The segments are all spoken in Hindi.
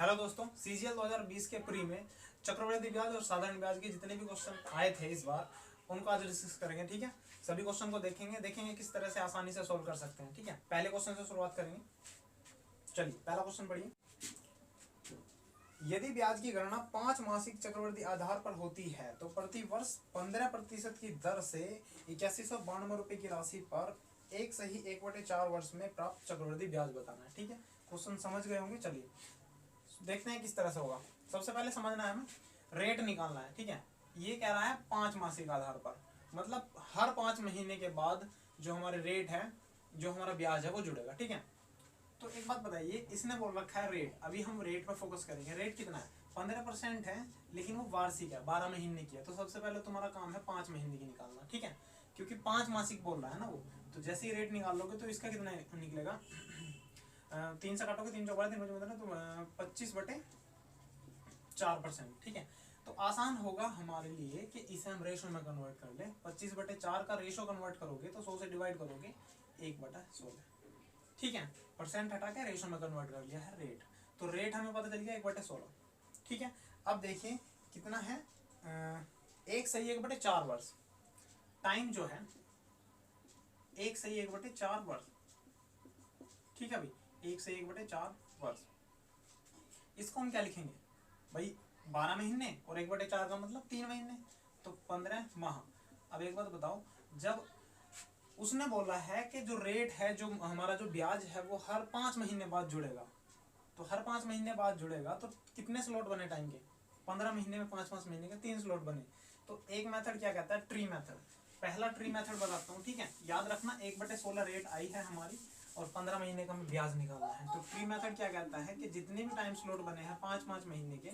हेलो दोस्तों, सीजीएल 2020 के प्री में चक्रवृद्धि ब्याज और साधारण ब्याज के जितने भी क्वेश्चन आए थे इस बार उनको आज डिस्कस करेंगे। ठीक है, सभी क्वेश्चन को देखेंगे किस तरह से आसानी से सोल्व कर सकते हैं। ठीक है, पहले क्वेश्चन से शुरुआत करेंगे। चलिए पहला क्वेश्चन पढ़िए। यदि ब्याज की गणना 5 मासिक चक्रवृद्धि आधार पर होती है तो प्रति वर्ष 15% की दर से 8192 रुपए की राशि पर एक सही 1/4 वर्ष में प्राप्त चक्रवृद्धि ब्याज बताना है। ठीक है, क्वेश्चन समझ गए होंगे। चलिए देखते हैं किस तरह से होगा। सबसे पहले समझना है हमें रेट निकालना है। ठीक है, ये कह रहा है 5 मासिक आधार पर, मतलब हर 5 महीने के बाद जो हमारे रेट है, जो हमारा ब्याज है वो जुड़ेगा। ठीक है, तो एक बात बताइए, इसने बोल रखा है रेट, अभी हम रेट पर फोकस करेंगे। रेट कितना है? 15% है, लेकिन वो वार्षिक है, 12 महीने की है। तो सबसे पहले तुम्हारा काम है 5 महीने की निकालना। ठीक है, क्योंकि 5 मासिक बोल रहा है ना वो, तो जैसे ही रेट निकाल लोगे तो इसका कितना निकलेगा? 3 से काटोगे, 3 चौबारा 3 बजे मतलब तो 25/4%। ठीक है, तो आसान होगा हमारे लिए कि इसे हम रेशो में कन्वर्ट कर ले। 25/4 का रेशो कन्वर्ट करोगे तो 100 से डिवाइड करोगे 1/16। ठीक है, परसेंट हटा के रेशो में कन्वर्ट कर लिया है रेट, तो रेट हमें पता चल गया 1/16। ठीक है, अब देखिए कितना है, 1 सही 1/4 वर्ष। टाइम जो है 1 सही 1/4 वर्ष। ठीक है भाई, 1 से 1/4 वर्ष। इसको हम क्या लिखेंगे भाई? 12 महीने और 1/4 का मतलब 3 महीने, तो 15 माह। अब एक बात बताओ, जब उसने बोला है कि जो रेट है, जो हमारा जो ब्याज है वो हर 5 महीने बाद जुड़ेगा, तो हर 5 महीने बाद जुड़ेगा तो कितने स्लॉट बने टाइम के? 15 महीने में 5-5 महीने के 3 स्लॉट बने। तो एक मेथड क्या कहता है? Tree method. पहला ट्री मेथड बताता हूँ। ठीक है, याद रखना 1/16 रेट आई है हमारी और 15 महीने का हमें ब्याज निकालना है। तो ट्री मेथड क्या कहता है कि जितने भी टाइम स्लॉट बने हैं 5-5 महीने के,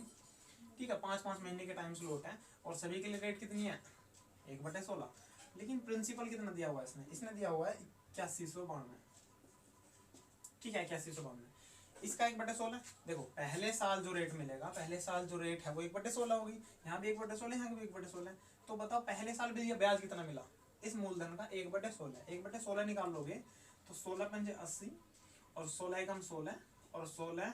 ठीक है, 5-5 महीने के टाइम स्लॉट है और सभी के लिए रेट कितनी है? 1/16। लेकिन प्रिंसिपल कितना दिया हुआ है इसने दिया हुआ है 8192। ठीक है, 8192। इसका 1/16। देखो पहले साल जो रेट मिलेगा, पहले साल जो रेट है वो 1/16 होगी। यहाँ भी 1/16, यहाँ भी 1/16। तो बताओ पहले साल भी ब्याज कितना मिला इस मूलधन का? 1/16। 1/16 निकाल लोगे तो 16×5 80 और 16 एकम 16 और 16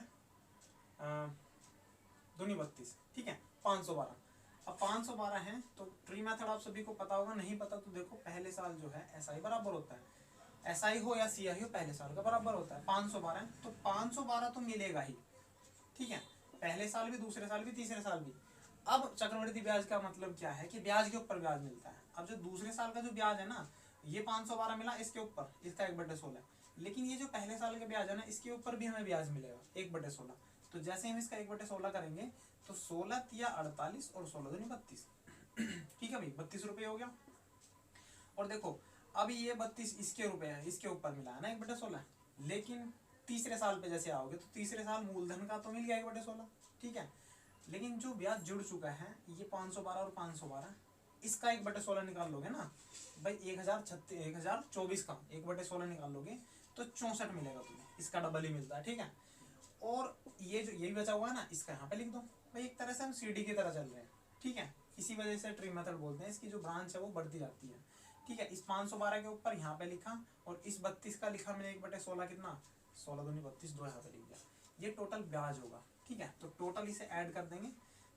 दूनी 32। ठीक है, 512। अब 512 है तो ट्री मेथड आप सभी को पता होगा, नहीं पता तो देखो पहले साल जो है SI बराबर होता है, SI हो या CI हो पहले साल का बराबर होता है। 512 है तो 512 तो मिलेगा ही। ठीक है, पहले साल भी, दूसरे साल भी, तीसरे साल भी। अब चक्रवृद्धि ब्याज का मतलब क्या है कि ब्याज के ऊपर ब्याज मिलता है। अब जो दूसरे साल का जो ब्याज है ना, ये 512 मिला, इसके ऊपर इसका 1/16। लेकिन ये जो पहले साल का ब्याज है ना, इसके ऊपर भी हमें ब्याज मिलेगा 1/16। तो जैसे हम इसका 1/16 करेंगे तो 16 या 48 और 16 दूनी 32। ठीक है भाई, 32 रुपये हो गया। और देखो अभी ये 32 इसके रुपए है, इसके ऊपर मिला है ना 1/16। लेकिन तीसरे साल पे जैसे आओगे तो तीसरे साल मूलधन का तो मिल गया 1/16। ठीक है, लेकिन जो ब्याज जुड़ चुका है ये 512 और 512, इसका 1/16 निकाल लोगे ना भाई, 1024 का 1/16 निकाल लोगे तो 64 मिलेगा तुम्हें, इसका डबल ही मिलता है। ठीक है, और ये जो यही बचा हुआ है ना, इसका यहाँ पे लिख दो भाई। एक तरह से हम CD की तरह चल रहे हैं। ठीक है, इसी वजह से ट्री मेथड बोलते हैं, इसकी जो ब्रांच है वो बढ़ती जाती है। ठीक है, इस 512 के ऊपर यहाँ पे लिखा और इस 32 का लिखा मैंने 1/16 कितना? 16 दूनी 32, 2 यहाँ पे लिख दिया। ये टोटल ब्याज होगा। ठीक है, तो टोटल इसे ऐड कर देंगे।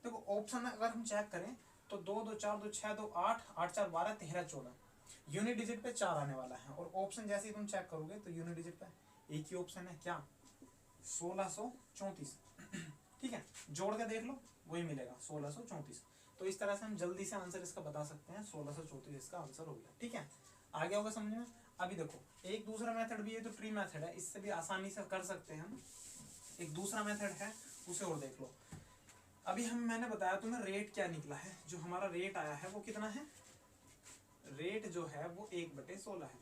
देखो ऑप्शन अगर हम चेक करें तो 2 2 4 2 6 2 8 8 4 12 13 14 यूनिट डिजिट पे 4 आने वाला है। और ऑप्शन जैसे ही तुम चेक करोगे तो यूनिट डिजिट पे एक ही ऑप्शन है, क्या? 1634। ठीक है, जोड़ के देख लो वही मिलेगा 1634। तो इस तरह से हम जल्दी से आंसर इसका बता सकते हैं, 1634 इसका आंसर हो गया। ठीक है, आगे होगा समझ में। अभी देखो एक दूसरा मेथड भी है, तो ट्री मेथड है, इससे भी आसानी से कर सकते हैं हम। एक दूसरा मेथड है, उसे और देख लो। अभी मैंने बताया तुम्हें रेट क्या निकला है, जो हमारा रेट आया है वो कितना है? रेट जो है वो 1/16 है।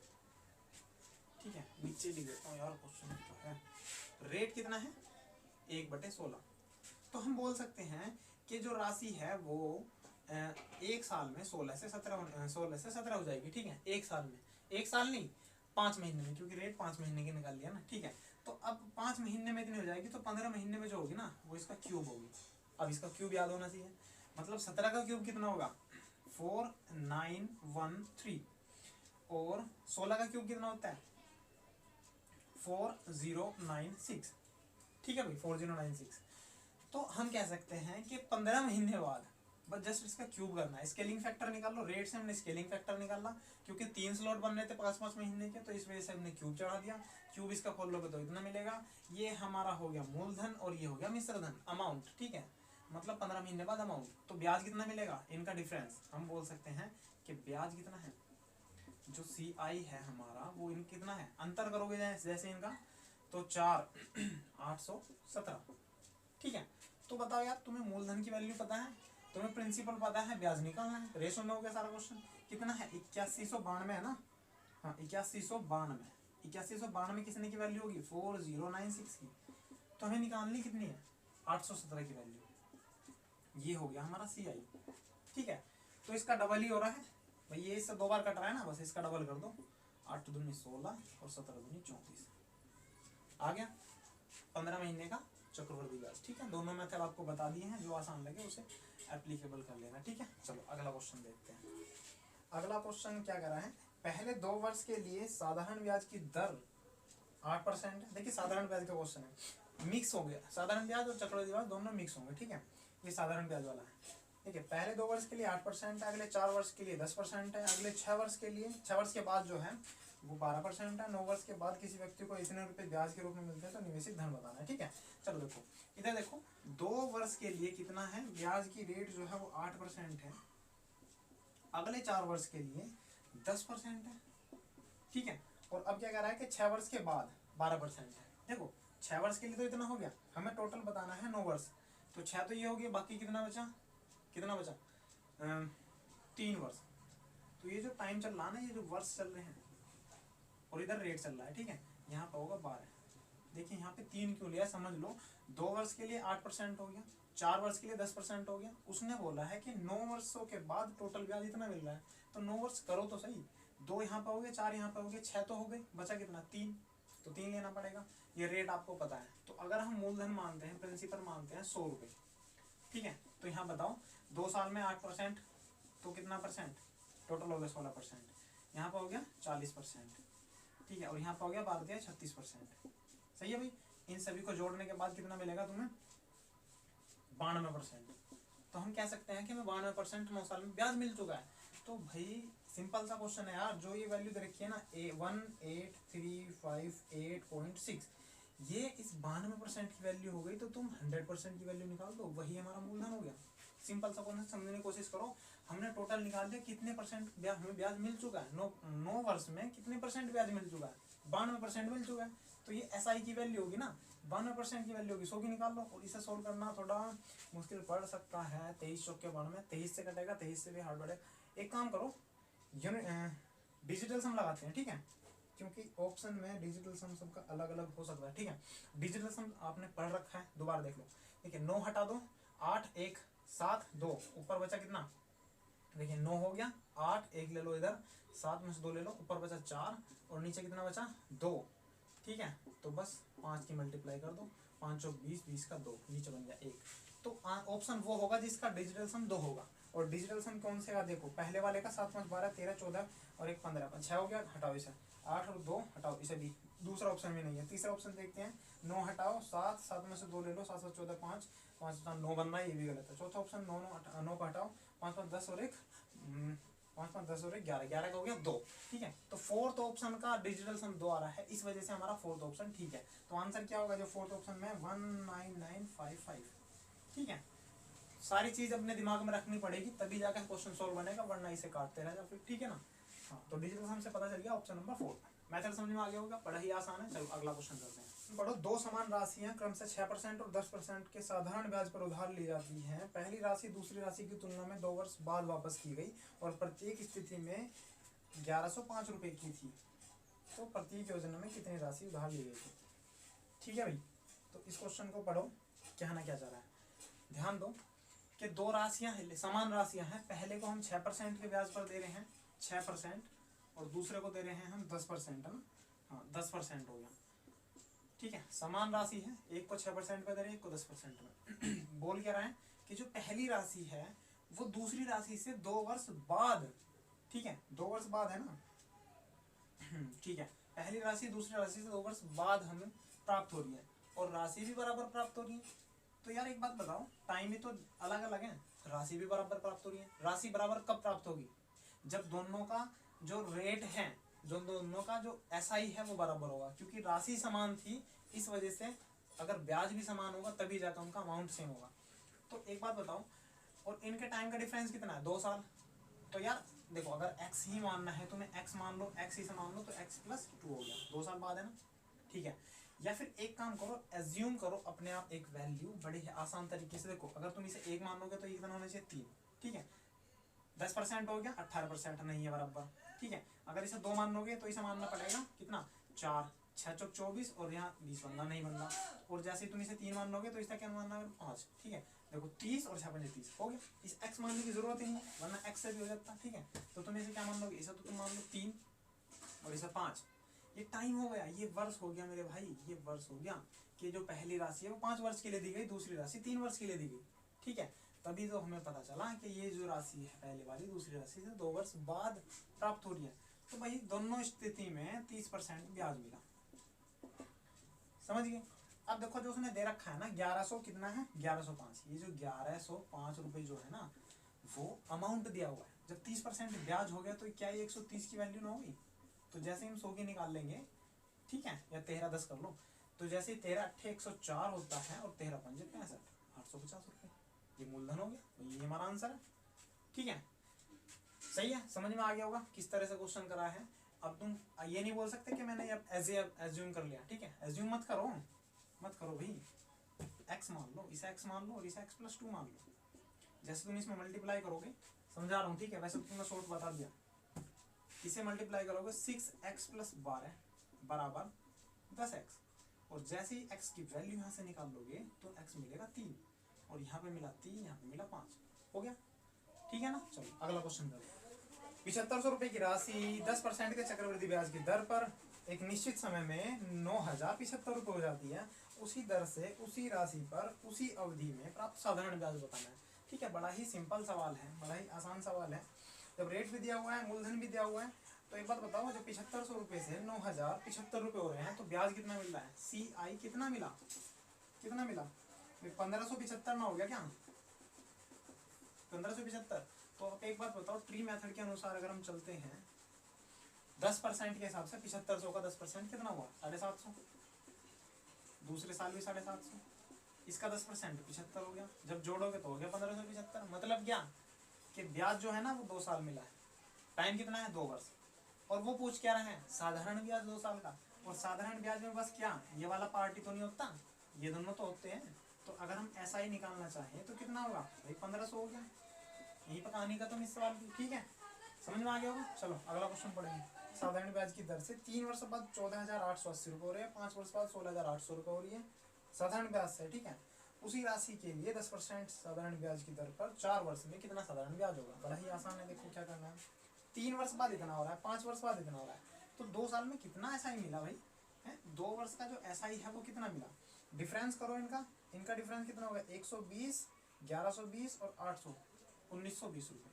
ठीक है, नीचे लिख देता हूँ यार, क्वेश्चन तो है। रेट कितना है? 1/16। तो हम बोल सकते हैं कि जो राशि है वो एक साल में 16 से 17 हो जाएगी। ठीक है, एक साल में, एक साल नहीं 5 महीने में, क्योंकि रेट 5 महीने की निकाल लिया ना। ठीक है, तो अब 5 महीने में इतनी हो जाएगी, तो 15 महीने में जो होगी ना वो इसका क्यूब होगी। अब इसका क्यूब याद होना चाहिए, मतलब 17 का क्यूब कितना होगा? 4913। और 16 का क्यूब कितना होता है? 4096। ठीक है भाई, 4096। तो हम कह सकते हैं कि 15 महीने बाद बस जस्ट इसका क्यूब करना है, स्केलिंग फैक्टर निकाल लो। रेट से हमने स्केलिंग फैक्टर निकाला क्योंकि 3 स्लॉट बन रहे थे 5-5 महीने के, तो इस वजह से हमने क्यूब चढ़ा दिया। क्यूब इसका खोल लोगे तो इतना मिलेगा। ये हमारा हो गया मूलधन और ये हो गया मिश्र धन अमाउंट, ठीक है, मतलब 15 महीने बाद अमाउंट। तो ब्याज कितना मिलेगा, इनका डिफरेंस हम बोल सकते हैं कि ब्याज कितना है, जो CI है हमारा वो इन कितना है, अंतर करोगे जैसे इनका तो 4 817, ठीक है। तो बताओ यार, तुम्हें मूलधन की वैल्यू पता है, तुम्हें प्रिंसिपल पता है, ब्याज निकालना है। रेशो में हो गया सारा क्वेश्चन। कितना है, 8192 है ना, हाँ 8192 कितने की वैल्यू होगी, 4096 की। तो हमें निकालनी कितनी है, 817 की वैल्यू। ये हो गया हमारा CI, ठीक है। तो इसका डबल ही हो रहा है भाई, ये इससे 2 बार कट रहा है ना, बस इसका डबल कर दो, 8 दूनी 16 और 17 दूनी 34 आ गया 15 महीने का चक्रवृद्धि ब्याज, ठीक है। दोनों मेथड आपको बता दिए हैं, जो आसान लगे उसे एप्लीकेबल कर लेना, ठीक है। चलो अगला क्वेश्चन देखते हैं। अगला क्वेश्चन क्या कर रहा है, पहले 2 वर्ष के लिए साधारण ब्याज की दर 8% है। देखिए साधारण ब्याज का क्वेश्चन है, मिक्स हो गया, साधारण ब्याज और चक्रवृद्धि ब्याज दोनों मिक्स होंगे, ठीक है। ये साधारण ब्याज वाला है, ठीक है। पहले 2 वर्ष के लिए 8% है, अगले 4 वर्ष के लिए 10% है, अगले 6 वर्ष के लिए, 6 वर्ष के बाद जो है वो 12% है। 9 वर्ष के बाद किसी व्यक्ति को इतने रुपए ब्याज के रूप में मिलते हैं तो निवेशित धन बताना है, ठीक है। चलो देखो इधर देखो, 2 वर्ष के लिए कितना है, ब्याज की रेट जो है वो 8% है, अगले 4 वर्ष के लिए 10% है, ठीक है। और अब क्या कह रहा है कि 6 वर्ष के बाद 12% है। देखो 6 वर्ष के लिए तो इतना हो गया, हमें टोटल बताना है 9 वर्ष, तो 6 तो ये हो गया, बाकी कितना बचा, 3 वर्ष। तो ये जो टाइम चल रहा है ना, ये जो वर्ष चल रहे हैं और इधर रेट चल रहा है, ठीक है, यहाँ पर होगा 12। देखिए यहाँ पे 3 क्यों लिया, समझ लो। 2 वर्ष के लिए 8% हो गया, 4 वर्ष के लिए 10% हो गया। उसने बोला है कि 9 वर्षों के बाद टोटल ब्याज इतना मिल रहा है, तो 9 वर्ष करो तो सही। 2 यहाँ पे हो गए, 4 यहाँ पे हो गए, 6 तो हो गए, बचा कितना, 3, तो 3 लेना पड़ेगा। ये रेट आपको पता है। तो अगर हम मूलधन मानते हैं, प्रिंसिपल मानते हैं 100 रुपये, ठीक है। तो यहाँ बताओ 2 साल में 8% तो कितना परसेंट, टोटल हो गया 16%, यहाँ पर हो गया 40%, ठीक है। और यहाँ पर हो गया 12 36%, सही है भाई। इन सभी को जोड़ने के बाद कितना मिलेगा तुम्हें, 92%। तो हम कह सकते हैं कि हमें 92% 9 साल में ब्याज मिल चुका है। तो भाई सिंपल सा क्वेश्चन है यार, जो ये वैल्यू दे रखी है ना 18358.6, ये इस 92% की वैल्यू हो गई, तो तुम 100% की वैल्यू निकाल दो, वही हमारा मूलधन हो गया। सिंपल सा क्वेश्चन समझने की कोशिश करो। हमने टोटल निकाल दिया कितने परसेंट ब्याज, हमें ब्याज मिल चुका है, 9 वर्ष में कितने परसेंट ब्याज मिल चुका है, 92% मिल चुका है। तो ये SI की वैल्यू होगी ना, 92% की वैल्यू होगी, 100 की निकाल लो। और इसे सोल्व करना थोड़ा मुश्किल पड़ सकता है, 23 चौक के 92, 23 से कटेगा, 23 से भी हार्ड बढ़ेगा। एक काम करो, डिजिटल सम लगाते हैं, ठीक है, क्योंकि ऑप्शन में डिजिटल सम सबका अलग अलग हो सकता है, ठीक है। डिजिटल सम आपने पढ़ रखा है, दोबारा देख लो। देखिए 9 हटा दो, 8 1 7 2, ऊपर बचा कितना, देखिए 9 हो गया, 8 1 ले लो इधर, 7 में से 2 ले लो, ऊपर बचा 4 और नीचे कितना बचा 2, ठीक है। तो बस 5 की मल्टीप्लाई कर दो, 5 चौक 20, 20 का 2, नीचे बन गया 1। तो ऑप्शन वो होगा जिसका डिजिटल सम 2 होगा। और डिजिटल सम कौन से का, देखो पहले वाले का 7 5 12 13 14 और 1 15, 6 हो गया, हटाओ इसे, 8 और 2 हटाओ, इसे भी दूसरा ऑप्शन भी नहीं है। तीसरा ऑप्शन देखते हैं, 9 हटाओ 7, 7 में से 2 ले लो, 7 7 14 5, 5 9 बन रहा है, ये भी गलत है। चौथा ऑप्शन 9 को हटाओ, 5 5 10 और 1 5 5 10 और 1 11, 11 का हो गया 2, ठीक है। तो फोर्थ ऑप्शन का डिजिटल सम 2 आ रहा है, इस वजह से हमारा फोर्थ ऑप्शन ठीक है। तो आंसर क्या होगा जो फोर्थ ऑप्शन में 19955, ठीक है। सारी चीज अपने दिमाग में रखनी पड़ेगी, तभी जाकर क्वेश्चन सोल्व बनेगा, वरना इसे काटते रह जाओ फिर, ठीक है ना। हाँ, तो डिजिटल सम से पता चल गया ऑप्शन नंबर 4। मेथड समझ में आ गया होगा, बड़ा ही आसान है। चलो अगला क्वेश्चन करते हैं। पढ़ो, 2 समान राशियां क्रमशः 6% और 10% के साधारण ब्याज पर उधार ली जाती हैं। पहली राशि दूसरी राशि की तुलना में 2 वर्ष बाद वापस की गई और प्रत्येक स्थिति में 1105 रुपए की थी। तो प्रत्येक योजना में कितनी राशि उधार ली गई थी, ठीक है भाई। तो इस क्वेश्चन को पढ़ो, कहना क्या चाह रहा है, ध्यान दो कि 2 राशियां समान राशियां हैं। पहले को हम 6% के ब्याज पर दे रहे हैं, 6%, और दूसरे को दे रहे हैं हम 10%, है ना, हाँ 10% हो गया, ठीक है। समान राशि है, एक को 6% पे दे रहे हैं, एक को 10% में। बोल क्या रहा है कि जो पहली राशि है वो दूसरी राशि से 2 वर्ष बाद, ठीक है, 2 वर्ष बाद है ना, ठीक है। पहली राशि दूसरी राशि से 2 वर्ष बाद हमें प्राप्त हो रही है और राशि भी बराबर प्राप्त हो रही है। तो यार एक बात बताओ, टाइम भी तो अलग अलग है, राशि भी बराबर प्राप्त हो रही है। राशि बराबर कब प्राप्त होगी? जब दोनों का जो रेट है, जो दोनों का जो एसआई है वो बराबर होगा, क्योंकि राशि समान थी इस वजह से। अगर ब्याज भी समान होगा तभी जाकर उनका अमाउंट सेम होगा। तो एक बात बताओ, और इनके टाइम का डिफरेंस कितना है? 2 साल। तो यार देखो, अगर x ही मानना है तुम्हें, x मान लो, x ही से मान लो, तो x + 2 हो गया, 2 साल बाद है ना, ठीक है। या फिर एक काम करो, एज्यूम करो अपने आप एक वैल्यू, बड़े ही आसान तरीके से। देखो अगर तुम इसे 1 मान लोगे तो ये कितना होना चाहिए? 3, ठीक है। 10% हो गया, 18% नहीं है बराबर, ठीक है। अगर इसे 2 मान लोगे तो इसे मानना पड़ेगा कितना? 4, 6 चौक 24, और यहाँ 20 बनना नहीं बनना। और जैसे ही तुम इसे 3 मान लोगे तो इसका क्या मानना है? 5, ठीक है। देखो 30 और 6 × 30 हो गया। इस x मानने की जरूरत ही नहीं है, वरना x से भी हो जाता, ठीक है। तो तुम इसे क्या मान लोगे? इसे तो तुम मान लो 3 और इसे 5। ये टाइम हो गया, ये वर्ष हो गया मेरे भाई, ये वर्ष हो गया। कि जो पहली राशि है वो 5 वर्ष के लिए दी गई, दूसरी राशि 3 वर्ष के लिए दी गई, ठीक है। तभी तो हमें पता चला कि ये जो राशि है पहले वाली दूसरी राशि से 2 वर्ष बाद प्राप्त हो रही है। तो भाई दोनों स्थिति में 30% ब्याज मिला, समझ गए। अब देखो जो उसने दे रखा है ना, 1100 कितना है? 1105। ये जो 1105 रुपए जो है ना, वो अमाउंट दिया हुआ है। जब 30% ब्याज हो गया तो क्या ये 130 की वैल्यू ना होगी? तो जैसे हम 100 की निकाल लेंगे, ठीक है, या 13 10 कर लो, तो जैसे 13 8 104 होता है, और 13 5 65, 850 रुपये, ये मूलधन हो गया। ये हमारा आंसर है, ठीक है। सही है, समझ में आ गया होगा किस तरह से क्वेश्चन करा है। अब तुम ये नहीं बोल सकते कि मैंने अब एज्यूम कर लिया, ठीक है। एज्यूम मत करो, मत करो भाई। x मान लो, इसे x मान लो, और इसे x + 2 मान लो। जैसे तुम इसमें मल्टीप्लाई करोगे, समझा रहा हूँ, ठीक है। वैसे तुमने शॉर्ट बता दिया। इसे मल्टीप्लाई करोगे 6x + 12 बराबर 10x, और जैसे ही x की वैल्यू यहाँ से निकाल लोगे तो x मिलेगा 3, और यहाँ पे मिला 3, यहाँ पे मिला 5, हो गया, ठीक है ना। चलो अगला क्वेश्चन करो। 7500 रुपए की राशि 10% के चक्रवृद्धि ब्याज की दर पर एक निश्चित समय में 9075 रुपये हो जाती है। उसी दर से उसी राशि पर उसी अवधि में प्राप्त साधारण ब्याज बताना है, ठीक है। बड़ा ही सिंपल सवाल है, बड़ा ही आसान सवाल है। जब रेट भी दिया हुआ है, मूलधन भी दिया हुआ है, तो एक बात बताओ, जब 7500 रुपये से 9075 रुपये हो रहे हैं तो ब्याज कितना मिल रहा है? CI कितना मिला? कितना मिला? 1575 ना हो गया क्या? 1575। तो अब एक बात बताओ, ट्री मेथड के अनुसार अगर हम चलते हैं 10% के हिसाब से 7500 का 10% कितना हुआ? 750। दूसरे साल भी 750, इसका 10% 75 हो गया। जब जोड़ोगे तो हो गया 1575। मतलब क्या कि ब्याज जो है ना वो 2 साल मिला है। टाइम कितना है? 2 वर्ष। और वो पूछ क्या रहे हैं? साधारण ब्याज 2 साल का। और साधारण ब्याज में बस क्या, ये वाला पार्टी तो नहीं होता, ये दोनों तो होते हैं। तो अगर हम ऐसा ही निकालना चाहें तो कितना होगा भाई? 1500 हो गया। यही पर कहानी खत्म इस सवाल की, ठीक है। समझ में आ गया होगा। चलो अगला क्वेश्चन पढ़ेंगे। साधारण ब्याज की दर से 3 वर्ष बाद 14,880 रुपये हो रहे हैं, 5 वर्ष बाद 16,800 रुपये हो रही है साधारण ब्याज से, ठीक है। उसी राशि के लिए 10% साधारण ब्याज की दर पर 4 वर्ष में कितना साधारण ब्याज होगा? बड़ा ही आसान है, देखो क्या करना है। 3 वर्ष बाद इतना हो रहा है, 5 वर्ष बाद इतना हो रहा है, तो 2 साल में कितना ऐसा ही मिला भाई? 2 वर्ष का जो ऐसा ही है वो कितना मिला? डिफरेंस करो इनका, इनका डिफरेंस कितना होगा? 120, 1120 और 800, 1920 रुपये।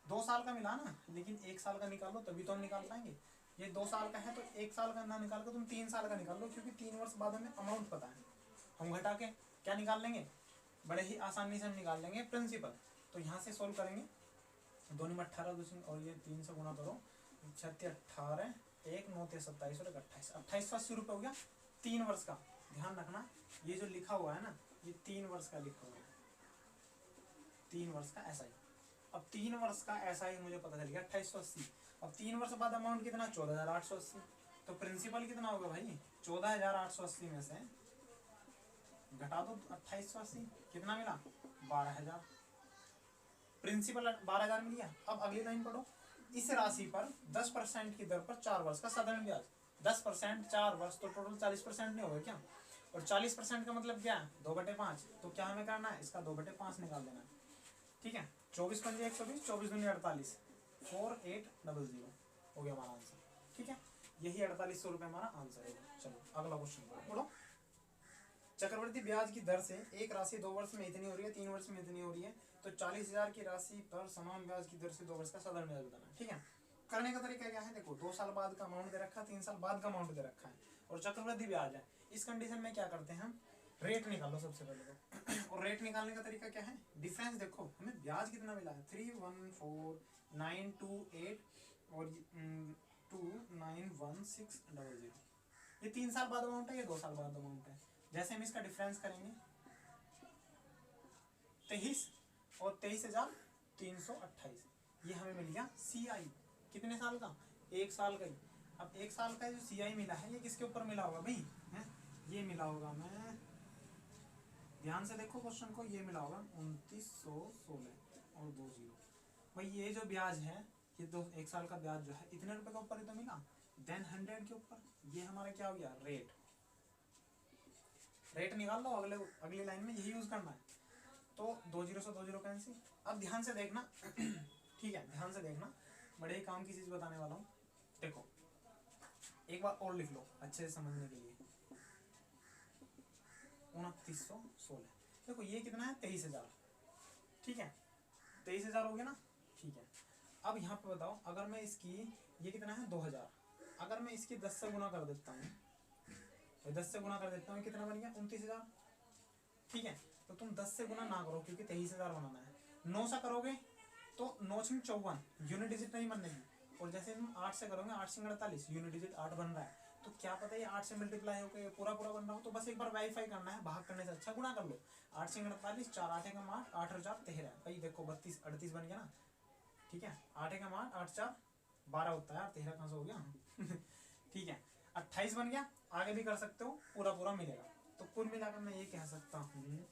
2 साल का मिला ना, लेकिन 1 साल का निकालो तभी तो हम निकाल पाएंगे। ये 2 साल का है तो 1 साल का ना निकाल कर तुम 3 साल का निकाल लो, क्योंकि 3 वर्ष बाद हमें अमाउंट पता है। हम घटा के क्या निकाल लेंगे? बड़े ही आसानी से हम निकाल लेंगे प्रिंसिपल। तो यहाँ से सोल्व करेंगे, 2 में 18 और ये 3 से गुणा करो, 6 18, 1 9 27 और 28, 2880 रुपये हो गया 3 वर्ष का। ध्यान रखना ये जो लिखा हुआ है ना, ये 3 वर्ष का लिखा हुआ है, 3 वर्ष का ऐसा ही। अब 3 वर्ष का ऐसा ही मुझे पता चल गया 2880। अब 3 वर्ष बाद अमाउंट कितना? 14,880। तो प्रिंसिपल कितना होगा भाई? 14,880 में से घटा दो 2880, कितना मिला? 12,000। प्रिंसिपल 12,000 मिल गया। अब अगली लाइन पढ़ो। इस राशि पर 10% की दर पर 4 वर्ष का साधारण ब्याज। 10% 4 वर्ष तो टोटल 40% नहीं होगा क्या? और 40% का मतलब क्या है? 2/5। तो क्या हमें करना है? इसका 2/5 निकाल देना है, ठीक है। 24 × 120, 24 दूनी 48, 4800 हो गया हमारा आंसर, ठीक है। यही 4800 रुपये हमारा आंसर है। चलो अगला क्वेश्चन पढ़ो। चक्रवृद्धि ब्याज की दर से एक राशि 2 वर्ष में इतनी हो रही है, 3 वर्ष में इतनी हो रही है, तो 40,000 की राशि पर समान ब्याज की दर से 2 वर्ष का साधारण ब्याज बताना है, ठीक है। करने का तरीका क्या है? देखो 2 साल बाद का अमाउंट दे रखा है, 3 साल बाद का अमाउंट दे रखा है, और चक्रवृद्धि ब्याज है। इस कंडीशन में क्या करते हैं हम? रेट निकालो सबसे पहले तो। और रेट निकालने का तरीका क्या है, डिफरेंस देखो हमें ब्याज कितना मिला है 314,928 और 291,600। ये 3 साल बाद अमाउंट है, ये 2 साल बाद अमाउंट है। जैसे हम इसका डिफरेंस करेंगे 23 और 23,328, ये हमें मिल गया CI कितने साल का, 1 साल का ही। अब 1 साल का जो CI मिला है ये किसके ऊपर मिला होगा भाई है, ये मिला होगा, मैं ध्यान से देखो क्वेश्चन को, ये मिला होगा 2916 और 2 जीरो। भाई ये जो ब्याज है ये 1 साल का ब्याज जो है इतने रुपए के ऊपर ही तो मिला, देन 100 के ऊपर, ये हमारा क्या हो गया रेट। रेट निकाल लो, अगली लाइन में यही यूज करना है। तो 2 जीरो से 2 जीरो कैंसिल। अब ध्यान से देखना ठीक है, ध्यान से देखना, बड़े ही काम की चीज बताने वाला हूँ। देखो एक बार और लिख लो अच्छे से समझने के लिए, 2916। देखो ये कितना है 23,000, ठीक है 23,000 हो गया ना, ठीक है। अब यहाँ पे बताओ अगर मैं इसकी, ये कितना है 2,000, अगर मैं इसकी 10 से गुना कर देता हूँ, तो 10 से गुना कर देता हूँ, कितना बन गया 29,000, ठीक है। तो तुम 10 से गुना ना करो क्योंकि 23,000 बनाना है, 9 से करोगे तो 9 से 54 यूनिट डिजिट नहीं बनेगी, और जैसे तुम 8 से करोगे 8 से 48 यूनिट डिजिट 8 बन रहा है, तो क्या पता ये 8 से मल्टीप्लाई होकर पूरा बन रहा हो, तो बस एक बार वेरीफाई करना है, भाग करने से अच्छा गुणा कर लो। 8 से 48, 4 8 एकम 8, 8 और 4 13, भाई देखो 32 38 बन गया ना, ठीक है 8 एकम 8, 8 4 12 होता है यार, 13 कहाँ से हो गया ठीक है 28 बन गया, आगे भी कर सकते हो, पूरा मिलेगा। तो कुल मिलाकर मैं ये कह सकता हूँ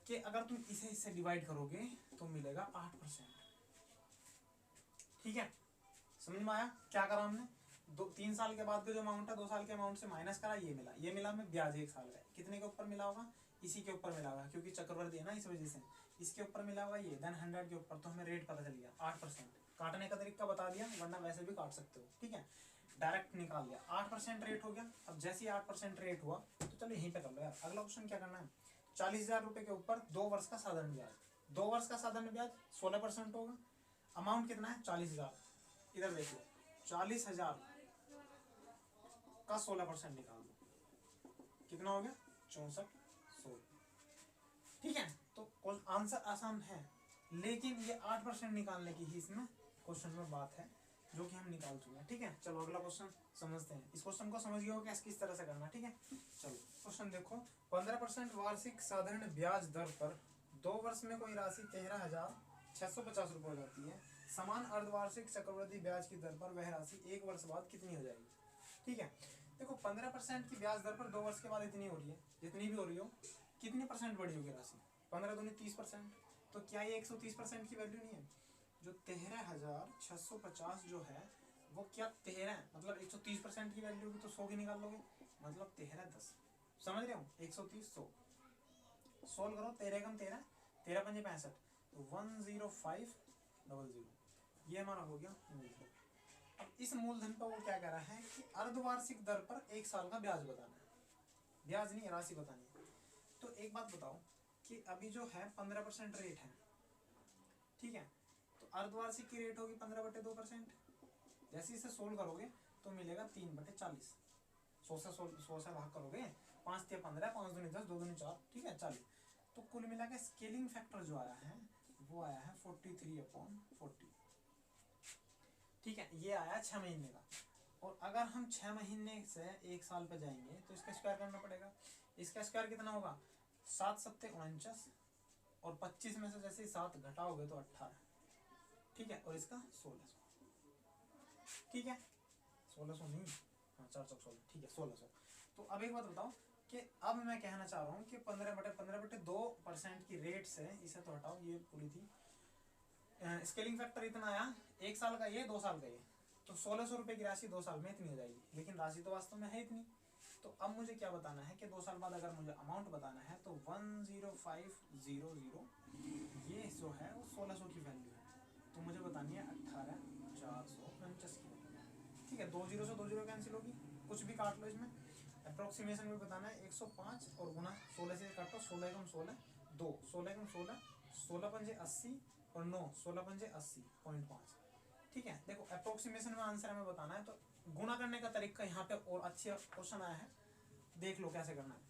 कि अगर तुम इसे इससे डिवाइड करोगे तो मिलेगा 8%, ठीक है। समझ में आया क्या करा हमने, 3 साल के बाद का जो अमाउंट है 2 साल के अमाउंट से माइनस करा, ये मिला हमें ब्याज 1 साल का, कितने के ऊपर मिला होगा, इसी के ऊपर मिला होगा क्योंकि चक्रवृद्धि है ना, इस वजह से इसके ऊपर मिला होगा ये, देन 100 के ऊपर, तो हमें रेट पता चल गया 8%। काटने का तरीका बता दिया, वरना वैसे भी काट सकते हो, ठीक है डायरेक्ट निकाल लिया, 8% रेट हो गया। अब जैसे ही 8% रेट हुआ तो चलो यहीं पे कर लो यार। अगला क्वेश्चन क्या करना है, 40,000 रुपए के ऊपर 2 वर्ष का साधारण ब्याज, 2 वर्ष का साधारण ब्याज 16% होगा, अमाउंट कितना है 40,000, इधर देख लो 40,000 का 16% निकाल दो, कितना हो गया 6400, ठीक है। तो आंसर आसान है, लेकिन ये 8% निकालने की ही इसमें क्वेश्चन में बात है जो कि हम निकाल चुके हैं, ठीक है। चलो अगला क्वेश्चन समझते हैं, इस क्वेश्चन को समझ गए हो क्या किस तरह से करना, ठीक है। चलो क्वेश्चन देखो, 15% वार्षिक साधारण ब्याज दर पर 2 वर्ष में कोई राशि 13,650 रुपये हो जाती है, समान अर्धवार्षिक चक्रवृद्धि ब्याज की दर पर वह राशि 1 वर्ष बाद कितनी हो जाएगी, ठीक है। देखो 15% की ब्याज दर पर 2 वर्ष के बाद इतनी हो रही है, जितनी भी हो रही हो, कितनी परसेंट बढ़ी होगी राशि, 15 दूनी 30%, तो क्या ये 130% की वैल्यू नहीं है, जो 13,650 जो है वो क्या 13 मतलब 130% की वैल्यू होगी, तो 100 की निकाल लोगे, मतलब 13 10, समझ रहे हो 130 100 सोल्व करो, 13 कम 13 13 पंजे 65, तो 10500, ये हमारा हो गया मूलधन। अब इस मूलधन पर वो क्या कह रहा है कि अर्धवार्षिक दर पर 1 साल का ब्याज बताना है, ब्याज नहीं राशि बतानी है। तो एक बात बताओ कि अभी जो है 15% रेट है, ठीक है, तो अर्धवार्षिक की रेट होगी 15/2%, जैसे इसे सोल्व करोगे तो मिलेगा 3/40, 100 से भाग करोगे, 5 × 15, 5 दूनी 10, 2 दूनी 4, ठीक है 40, तो कुल मिला के स्केलिंग फैक्टर जो आया है वो आया है 43/40, ठीक है। ये आया 6 महीने का, और अगर हम 6 महीने से 1 साल पे जाएंगे तो इसका स्क्वायर करना पड़ेगा, इसका स्क्वायर कितना होगा 7 7 49, और 25 में से जैसे ही 7 घटाओगे तो 18, ठीक है, और इसका 1600, ठीक है 1600 नहीं, हाँ 4 4 16, ठीक है 1600। तो अब एक बात बताओ कि अब मैं कहना चाह रहा हूँ कि 15/2% की रेट से, इसे तो हटाओ ये पूरी थी, स्केलिंग फैक्टर इतना आया, 1 साल का ये 2 साल का ये, तो 1600 रुपये की राशि 2 साल में इतनी हो जाएगी, लेकिन राशि तो वास्तव में है इतनी। तो अब मुझे क्या बताना है कि 2 साल बाद अगर मुझे अमाउंट बताना है तो 10500 ये जो है वो 1600 की वैल्यू है, तो मुझे बतानी है 18,449 की, ठीक है। 2 जीरो से 2 जीरो कैंसिल होगी, कुछ भी काट लो इसमें, अप्रोक्सीमेशन में बताना है 105 और गुना 16 से काटो, 16 एकम 16 2, 16 एकम 16, 16 पंजे 80 और 9, 16 पंजे 80.5, ठीक है। देखो अप्रोक्सीमेशन में आंसर हमें बताना है, तो गुणा करने का तरीका यहाँ पे और अच्छी क्वेश्चन आया है, देख लो कैसे करना है।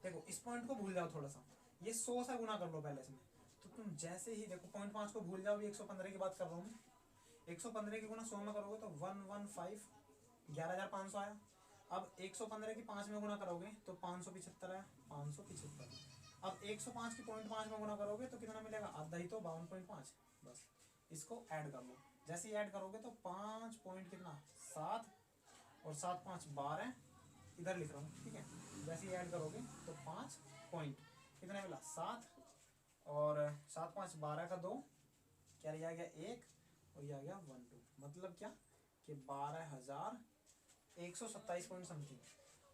देखो इस पॉइंट को भूल जाओ थोड़ा सा, ये 100 से गुना कर लो पहले इसमें। तो तुम जैसे ही देखो 0.5 को भूल जाओ, भी 115 की बात कर रहा हूँ मैं, 115 की गुना 100 में करोगे तो 115 11,500 आया। अब 115 की 5 में गुना करोगे तो 575 आया, 575। अब 105 की 0.5 में गुना करोगे तो कितना मिलेगा, आधा ही तो 52.5। बस इसको ऐड कर लो, जैसे ही ऐड करोगे तो 5 पॉइंट कितना 7 और 7 5 12, इधर लिख रहा हूँ ठीक है। जैसे ही ऐड करोगे तो 5 पॉइंट कितना मिला 7 और 7 5 12 का 2, क्या आ गया 1 और ये आ गया 12, मतलब क्या कि 12,127 पॉइंट समथिंग।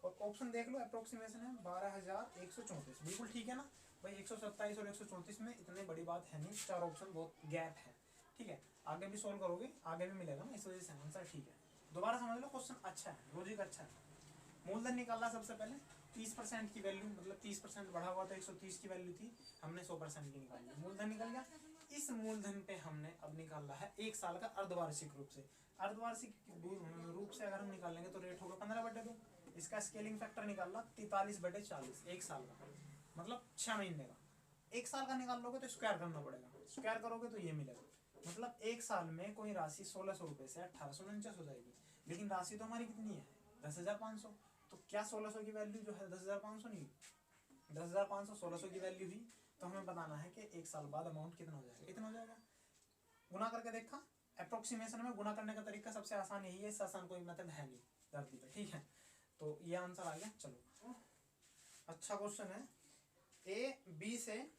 और ऑप्शन देख लो अप्रोक्सीमेशन है 12,134, बिल्कुल ठीक है ना भाई। 127 और 134 में इतनी बड़ी बात है नहीं, 4 ऑप्शन बहुत गैप है ठीक है। आगे भी सोल्व करोगे आगे भी मिलेगा ना, इस वजह से आंसर ठीक है। दोबारा समझ लो, क्वेश्चन अच्छा है, लॉजिक अच्छा है। मूलधन निकालना सबसे पहले 30% की वैल्यू, मतलब 30% बढ़ा हुआ था, 130 की वैल्यू थी, हमने 100% की निकाली, मूलधन निकल गया। इस मूलधन पे हमने अब निकालना है 1 साल का अर्धवार्षिक रूप से। अर्धवार्षिक रूप से अगर हम निकालेंगे तो रेट होगा 15/2। इसका स्केलिंग फैक्टर निकालना 43/40, 1 साल का मतलब 6 महीने का। 1 साल का निकाल लोगे तो स्क्वायर करना पड़ेगा, स्क्वायर करोगे तो ये मिलेगा, मतलब 1 साल में कोई राशि 1600 रुपये से 1849 हो जाएगी। लेकिन राशि तो हमारी कितनी है 10,500, तो क्या 1600 की वैल्यू जो है 10,500 नहीं, 10,500 1600 की वैल्यू हुई। तो हमें बताना है कि 1 साल बाद अमाउंट कितना हो जाएगा, इतना हो जाएगा। गुना करके देखा, अप्रोक्सीमेशन में गुना करने का तरीका सबसे आसान यही है, इससे आसान कोई मेथड है नहीं धरती पे ठीक है। तो ये आंसर आ गया। चलो अच्छा क्वेश्चन है, ए बी से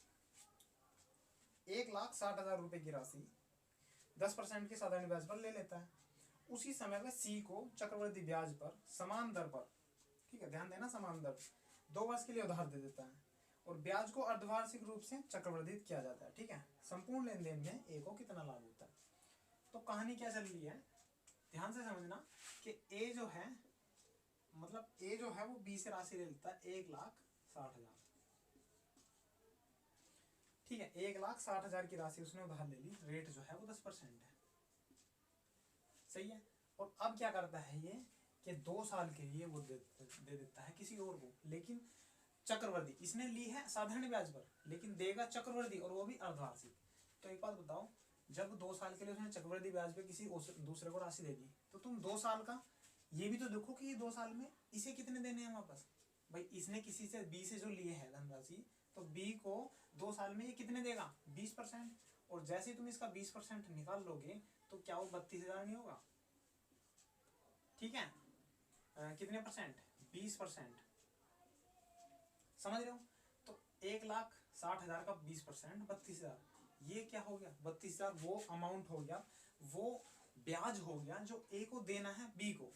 1,60,000 रुपए की राशि 10% के साधारण ब्याज पर ले लेता है। उसी समय में सी को चक्रवृद्धि ब्याज पर समान दर पर, ठीक है ध्यान देना, समान दर 2 वर्ष के लिए उधार दे देता है और ब्याज को अर्धवार्षिक रूप से चक्रवृद्धित किया जाता है ठीक है। संपूर्ण लेन देन में ए को कितना लाभ होता है। तो कहानी क्या चल रही है, ध्यान से समझना कि ए जो है, मतलब ए जो है वो बी से राशि ले लेता है 1,60,000 ठीक है। 1,60,000 की राशि उसने उधार ले ली, रेट जो है वो 10% है, सही है। और अब क्या करता है ये कि 2 साल के लिए वो दे देता है किसी और को, लेकिन चक्रवृद्धि, इसने ली है साधारण ब्याज पर लेकिन देगा चक्रवृद्धि और वो भी अर्धवार्षिक। तो एक बात बताओ, जब 2 साल के लिए उसने चक्रवृद्धि ब्याज पे किसी दूसरे को राशि दे दी, तो तुम 2 साल का ये भी तो देखो कि ये 2 साल में इसे कितने देने हैं वापस। भाई इसने किसी से बी से जो लिए है धनराशि, तो बी को 2 साल में ये कितने देगा 20%। और जैसे ही तुम इसका 20% निकाल लोगे तो क्या वो 32,000 नहीं होगा, ठीक है। कितने परसेंट 20%, समझ रहे हो। तो 1,60,000 का 20% 32,000, ये क्या हो गया 32,000, वो अमाउंट हो गया, वो ब्याज हो गया जो ए को देना है बी को,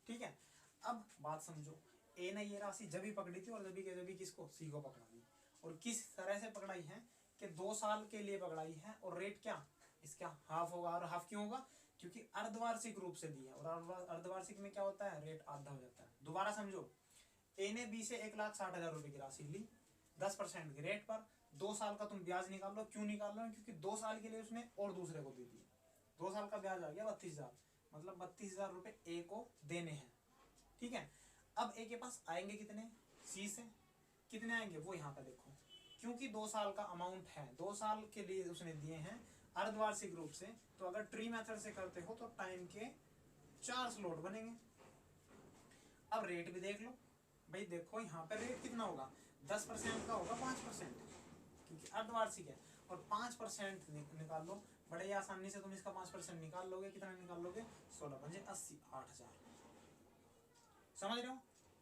ठीक है। अब बात समझो, ए ने ये राशि जब ही पकड़ी थी और जब भी किसको सी को पकड़ा दी, और किस तरह से पकड़ाई है कि 2 साल के लिए पकड़ाई है, और रेट क्या इसका हाफ होगा। और हाफ क्यों होगा, क्योंकि अर्धवार्षिक रूप से दिया, और अर्धवार्षिक में क्या होता है रेट आधा हो जाता है। दोबारा समझो, ए ने बी से 1,60,000 रुपए की राशि ली 10% के रेट पर, 2 साल का तुम ब्याज निकाल लो। क्यों निकाल लो, क्योंकि 2 साल के लिए उसने और दूसरे को दे दिया, 2 साल का ब्याज आ गया 32,000, मतलब 32,000 रुपए ए को देने हैं, ठीक है। अब ए के पास आएंगे कितने, सी से कितने आएंगे वो यहाँ पे देखो, क्योंकि 2 साल का अमाउंट है, 2 साल के लिए उसने दिए हैं अर्धवार्षिक रूप से। तो अगर ट्री मेथड से करते हो तो टाइम के 4 स्लॉट बनेंगे। अब रेट भी देख लो भाई, देखो यहाँ पे रेट कितना होगा 10% का होगा 5%, क्योंकि अर्धवार्षिक है। और 5% निकाल लो, बड़े ही आसानी से तुम इसका 5% निकाल लोगे, कितना निकाल लोगे 16 पंजे 80, 8,000, समझ रहे हो।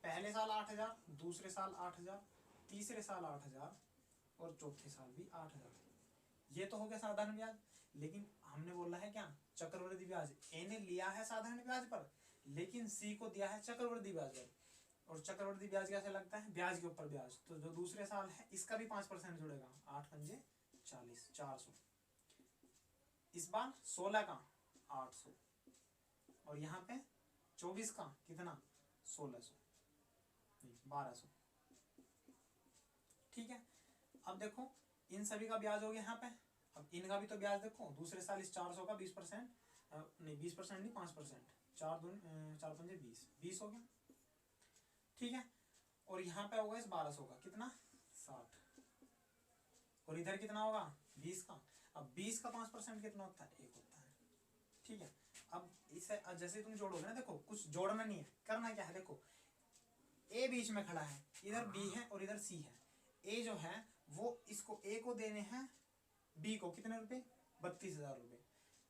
पहले साल 8,000, दूसरे साल 8,000, तीसरे साल 8,000 और चौथे साल भी 8,000। ये तो हो गया साधारण ब्याज, लेकिन हमने बोला है क्या चक्रवृद्धि ब्याज। ए ने लिया है साधारण ब्याज पर, लेकिन सी को दिया है चक्रवृद्धि ब्याज पर। और चक्रवृद्धि ब्याज कैसे लगता है, ब्याज के ऊपर ब्याज। तो जो दूसरे साल है इसका भी 5% जुड़ेगा, 8 पंजे 40, 400। इस बार 16 का 800, और यहाँ पे 24 का कितना 1600, नहीं 1200, ठीक है। अब देखो इन सभी का ब्याज हो गया यहाँ पे, अब इनका भी तो ब्याज देखो, दूसरे साल इस 400 का 20%, नहीं 20% नहीं 5%, 4 पंजे 20 हो गया, ठीक है। और यहाँ पे होगा इस 1200 का कितना 60, और इधर कितना होगा 20 का। अब 20 का 5% कितना होता है 1 होता है। ठीक है, अब इसे जैसे तुम जोड़ोगे ना, देखो कुछ जोड़ना नहीं है, करना क्या है, देखो ए बीच में खड़ा है, इधर बी है और इधर सी है। ए जो है वो इसको ए को देने हैं बी को कितने रुपए 32,000 रुपए,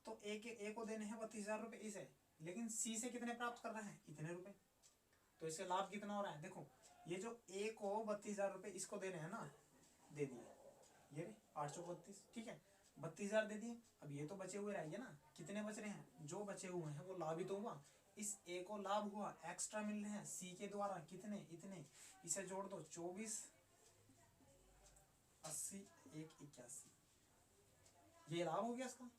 तो ए को देने हैं 32,000 रुपए इसे, लेकिन सी से कितने प्राप्त कर रहा है इतने रुपए। तो इससे लाभ कितना हो रहा है, देखो ये जो ए को 32,000 रुपए इसको देने हैं ना, दे दिए, ये भी 832, ठीक है 32,000 दे दिए। अब ये तो बचे हुए रहेंगे ना, कितने बच रहे हैं, जो बचे हुए हैं वो लाभ ही तो हुआ, इस ए को लाभ हुआ, एक्स्ट्रा मिल रहे हैं सी के द्वारा कितने इतने, इसे जोड़ दो 24 80 1 81, ये लाभ हो गया इसका।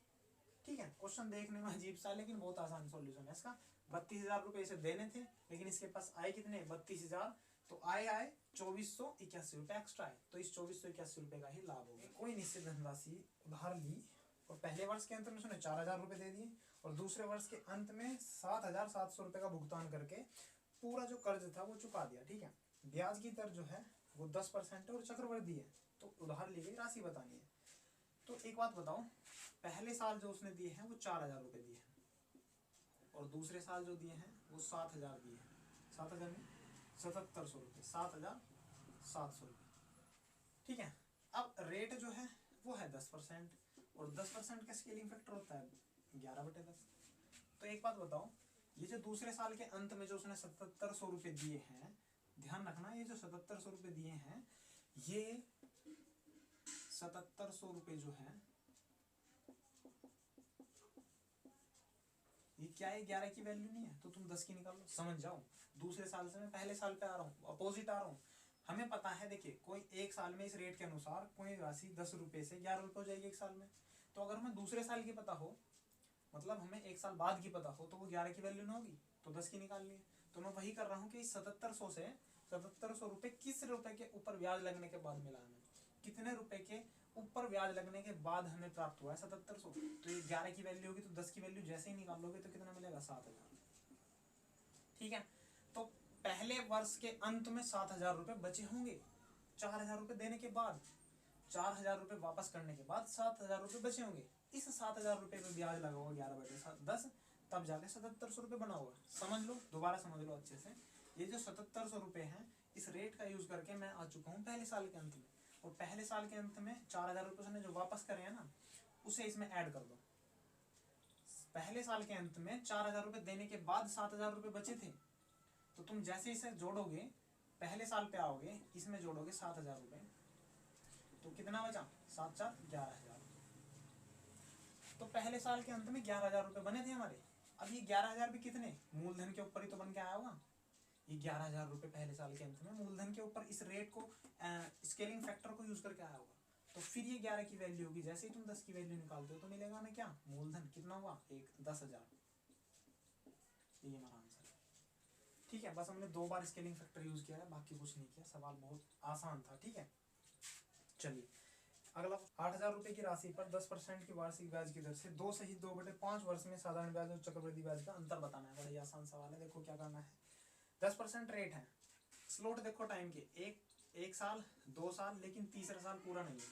ठीक है, क्वेश्चन देखने में अजीब सा लेकिन बहुत आसान सॉल्यूशन है इसका। 32,000 रुपए इसे देने थे, लेकिन इसके पास आए कितने 32,000, तो आए 2481 रुपए एक्स्ट्रा है, तो इस 2481 रुपए का ही लाभ हो गया। कोई निश्चित धनराशि उधार ली और पहले वर्ष के अंत में उसने 4,000 रुपए दे दिए और दूसरे वर्ष के अंत में 7,700 रुपए का भुगतान करके पूरा जो कर्ज था वो चुका दिया। ठीक है, ब्याज की दर जो है वो 10% है और चक्रवृद्धि है, तो उधार ली गई राशि बतानी है। तो एक बात बताओ, पहले साल जो उसने दिए हैं वो 4,000 रुपए दिए हैं और दूसरे साल जो दिए हैं वो 7,000 दिए हैं, 7,000 में 7,700 रुपये, 7,700 रुपये। ठीक है, अब रेट जो है वो है 10% और 10% का स्केलिंग फैक्टर होता है 11/10। तो एक बात बताओ, ये जो दूसरे साल के अंत में जो उसने 7,700 रुपये दिए हैं, ध्यान रखना ये जो 7,700 रुपये दिए हैं, ये 7,700 रुपये जो है ये क्या है, 11 की वैल्यू नहीं है, तो तुम 10 की निकाल लो, समझ जाओ। दूसरे साल से मैं पहले साल पे आ रहा हूँ, अपोजिट आ रहा हूँ। हमें पता है, देखिए कोई एक साल में इस रेट के अनुसार कोई राशि 10 रुपये से 11 रुपये हो जाएगी एक साल में, तो अगर हमें दूसरे साल की पता हो, मतलब हमें एक साल बाद की पता हो, तो वो 11 की वैल्यू ना होगी, तो 10 की निकालनी है। तो मैं वही कर रहा हूँ कि 7,700 से 7,700 रुपये किस रुपए के ऊपर ब्याज लगने के बाद मिला हमें, कितने रुपए के ऊपर ब्याज लगने के बाद हमें प्राप्त हुआ है 7,700। तो ये 11 की वैल्यू होगी, तो 10 की वैल्यू जैसे ही निकालोगे तो कितना मिलेगा 7,000। ठीक है, तो पहले वर्ष के अंत में 7,000 रुपये बचे होंगे, 4,000 रुपये देने के बाद, 4,000 रुपये वापस करने के बाद 7,000 रुपये बचे होंगे। इस 7,000 रुपये पे ब्याज लगा होगा 11/10, तब जाके 7,700 रुपये बना होगा। समझ लो, दोबारा समझ लो अच्छे से। ये जो 7,700 रुपये हैं, इस रेट का यूज करके मैं आ चुका हूँ पहले साल के अंत में, और पहले साल के अंत में 4,000 रुपये उसने जो वापस करे हैं ना, उसे इसमें ऐड कर दो। पहले साल के अंत में 4,000 रुपये देने के बाद 7,000 रुपये बचे थे, तो तुम जैसे इसे जोड़ोगे, पहले साल पे आओगे, इसमें जोड़ोगे 7,000 रुपये, तो कितना बचा 7,4 11,000। तो पहले साल के अंत में 11,000 रुपये बने थे हमारे। अब ये 11,000 भी कितने मूलधन के ऊपर ही तो बन के आया होगा, ये 11,000 रुपये पहले साल के अंत में मूलधन के ऊपर इस रेट को स्केलिंग फैक्टर को यूज करके आया होगा। तो फिर ये 11 की वैल्यू होगी, जैसे ही तुम 10 की वैल्यू निकालते हो तो मिलेगा हमें क्या, मूलधन कितना हुआ 10,000। ये हमारा आंसर है। ठीक है, बस हमने 2 बार स्केलिंग फैक्टर यूज किया है, बाकी कुछ नहीं किया, सवाल बहुत आसान था। ठीक है, चलिए अगला, 8,000 रुपये की राशि पर 10% की वार्षिक ब्याज की दर से 2 सहित 2/5 वर्ष में साधारण ब्याज और चक्रवृद्धि ब्याज का अंतर बताना है। बड़ा ही आसान सवाल है। देखो क्या करना है, 10% रेट है, स्लॉट देखो टाइम के, एक साल 2 साल, लेकिन तीसरा साल पूरा नहीं है,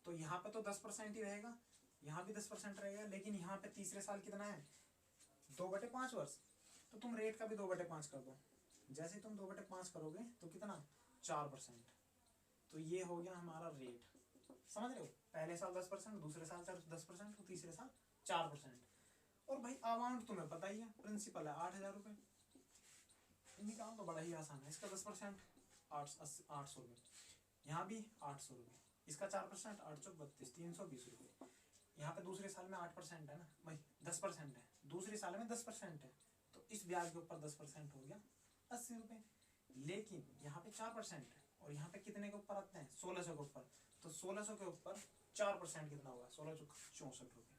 तो यहाँ पे तो 10% ही रहेगा, यहाँ भी 10% रहेगा, लेकिन यहाँ पे तीसरे साल कितना है 2/5 वर्ष, तो तुम रेट का भी 2/5 कर दो। जैसे तुम 2/5 करोगे तो कितना 4%, तो ये हो गया हमारा रेट। समझ रहे हो, पहले साल 10%, दूसरे साल 10%, तीसरे साल 4%। और भाई अमाउंट तुम्हें पता ही है, प्रिंसिपल है 8,000 रुपये, निकाल तो बड़ा ही आसान है। इसका 10% 800 रुपये, यहाँ भी 800 रुपये, इसका 4% 832 320 रुपये। यहाँ पे दूसरे साल में 8% है ना भाई, 10% है, दूसरे साल में 10% है, तो इस ब्याज के ऊपर 10% हो गया 80 रुपये। लेकिन यहाँ पे 4% है, और यहाँ पे कितने के ऊपर आते हैं 1,600 के ऊपर, तो 1,600 के ऊपर 4% कितना होगा 16,64 रुपये।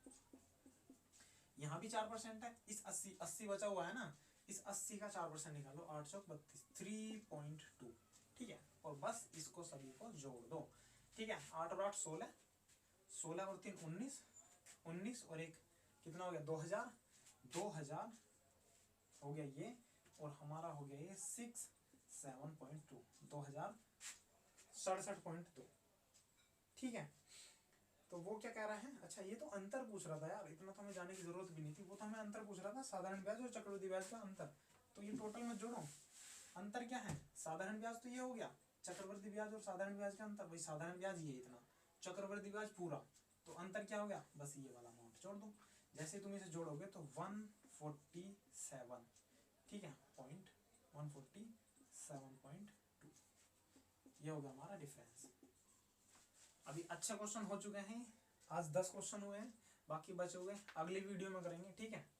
यहाँ भी 4% है, इस 80 बचा हुआ है ना, इस 80 का 4% निकालो 832 3.2। ठीक है, और बस इसको सभी को जोड़ दो। ठीक है, 8 और 8 16, 16 और 3 19, 19 और 1 कितना हो गया 2,000, 2,000 हो गया ये, और हमारा हो गया ये 67.2, 2067.2। ठीक है, तो वो क्या कह रहा है, अच्छा ये तो अंतर पूछ रहा था यार, इतना तो हमें जाने की जरूरत भी नहीं थी, वो तो हमें अंतर पूछ रहा था, साधारण ब्याज और चक्रवृद्धि ब्याज का अंतर। तो ये टोटल में जोड़ो, अंतर क्या है, साधारण ब्याज तो ये हो गया, चक्रवृद्धि ब्याज और साधारण ब्याज का अंतर, भाई साधारण ब्याज ये इतना, चक्रवृद्धि ब्याज पूरा, तो अंतर क्या हो गया, बस ये वाला अमाउंट जोड़ दो। जैसे तुम इसे जोड़ोगे तो 147, ठीक है, 147.2, ये हो गया हमारा डिफरेंस। अभी अच्छे क्वेश्चन हो चुके हैं, आज 10 क्वेश्चन हुए हैं, बाकी बचे हुए अगली वीडियो में करेंगे, ठीक है।